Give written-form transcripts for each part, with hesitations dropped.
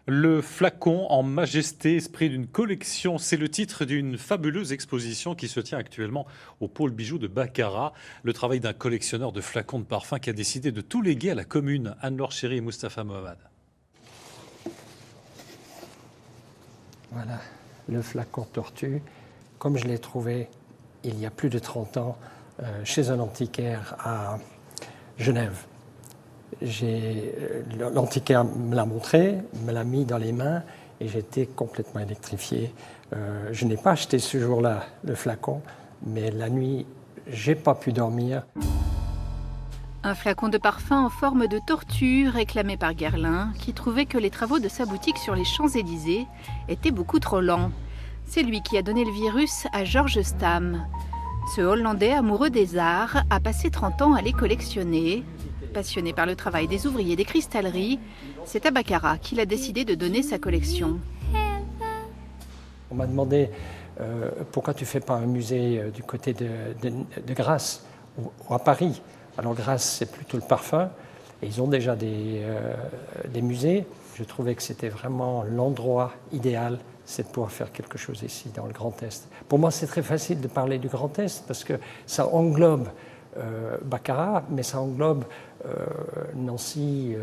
Le flacon en majesté, esprit d'une collection, c'est le titre d'une fabuleuse exposition qui se tient actuellement au pôle bijoux de Baccarat. Le travail d'un collectionneur de flacons de parfum qui a décidé de tout léguer à la commune. Anne-Laure Chéry et Mustapha Mohamed. Voilà, le flacon tortue, comme je l'ai trouvé il y a plus de 30 ans chez un antiquaire à Genève. L'antiquaire me l'a montré, me l'a mis dans les mains et j'étais complètement électrifié. Je n'ai pas acheté ce jour-là le flacon, mais la nuit, j'ai pas pu dormir. Un flacon de parfum en forme de tortue réclamé par Guerlain, qui trouvait que les travaux de sa boutique sur les Champs-Élysées étaient beaucoup trop lents. C'est lui qui a donné le virus à Georges Stam. Ce Hollandais amoureux des arts a passé 30 ans à les collectionner. Passionné par le travail des ouvriers des cristalleries, c'est à Baccarat qu'il a décidé de donner sa collection. On m'a demandé pourquoi tu ne fais pas un musée du côté de Grasse ou à Paris. Alors Grasse, c'est plutôt le parfum, et ils ont déjà des musées. Je trouvais que c'était vraiment l'endroit idéal, c'est de pouvoir faire quelque chose ici, dans le Grand Est. Pour moi, c'est très facile de parler du Grand Est, parce que ça englobe Baccarat, mais ça englobe Nancy,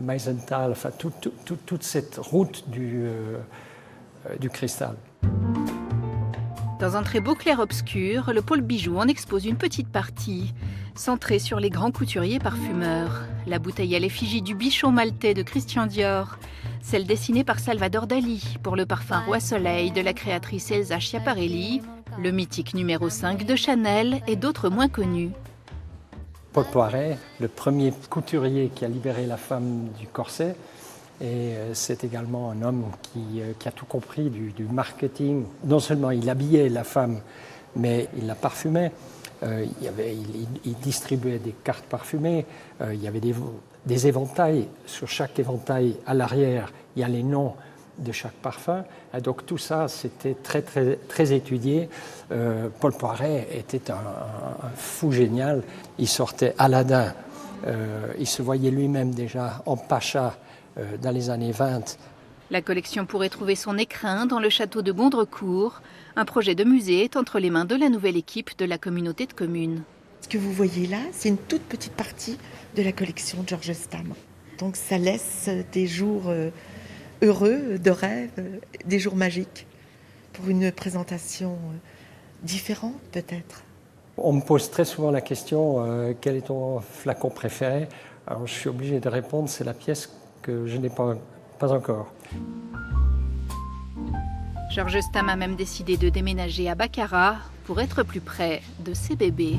Meisenthal, enfin toute cette route du cristal. Dans un très beau clair-obscur, le pôle bijoux en expose une petite partie, centrée sur les grands couturiers parfumeurs. La bouteille à l'effigie du bichon maltais de Christian Dior, celle dessinée par Salvador Dali pour le parfum Roi Soleil de la créatrice Elsa Schiaparelli, le mythique numéro 5 de Chanel et d'autres moins connus. Paul Poiret, le premier couturier qui a libéré la femme du corset, et c'est également un homme qui a tout compris du marketing. Non seulement il habillait la femme, mais il la parfumait. Il distribuait des cartes parfumées, il y avait des éventails. Sur chaque éventail, à l'arrière, il y a les noms de chaque parfum. Et donc tout ça, c'était très étudié. Paul Poiret était un fou génial. Il sortait Aladdin. Il se voyait lui-même déjà en pacha dans les années 20. La collection pourrait trouver son écrin dans le château de Gondrecourt. Un projet de musée est entre les mains de la nouvelle équipe de la communauté de communes. Ce que vous voyez là, c'est une toute petite partie de la collection de Georges Stam. Donc ça laisse des jours heureux, de rêve, des jours magiques pour une présentation différente peut-être. On me pose très souvent la question quel est ton flacon préféré? Alors je suis obligé de répondre, c'est la pièce que je n'ai pas encore. Georges Stam a même décidé de déménager à Baccarat pour être plus près de ses bébés.